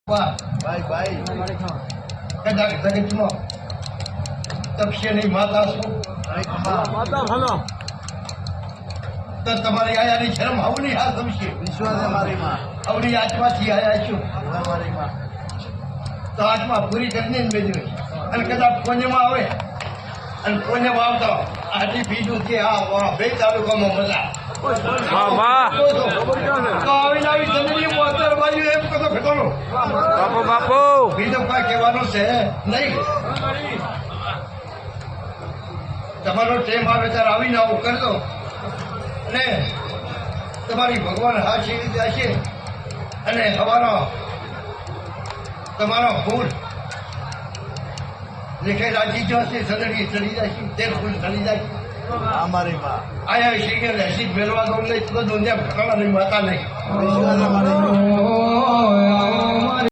ભાઈ કદાચ જગતમાં તપસ્યાની માતા છું માતા ભલો તો તમારી આયાની શરમ આવની હા સમશે વિશ્વાસ મારી માં આવની આત્માથી આયા છું મારી માં તો આત્મા પૂરી કરીને જ મેળવી અને કદાચ પુણ્યમાં આવે અને પુણ્યમાં આવતો આટલી બીજું છે આ બે તાલુકામાં મજા તો આવીને આવી જમીન મોતર બાજુ એમ કદો ઘટવાનો બાપુ બીજો કાંઈ કહેવાનું છે નહીં. તમારો ટેમ આવે ત્યારે આવીને આવું કરજો અને તમારી ભગવાન હાચી રીતે હશે અને તમારો ફૂલ લેખે રાખી જશે સદડી ચડી જશે તે ફૂલ ચડી જશે અમારી માં આયા શીખે હસી મેળવા દો નહીં તો દુનિયા ફટાણા નહીં માતા નહીં વિશ્વાસ મારી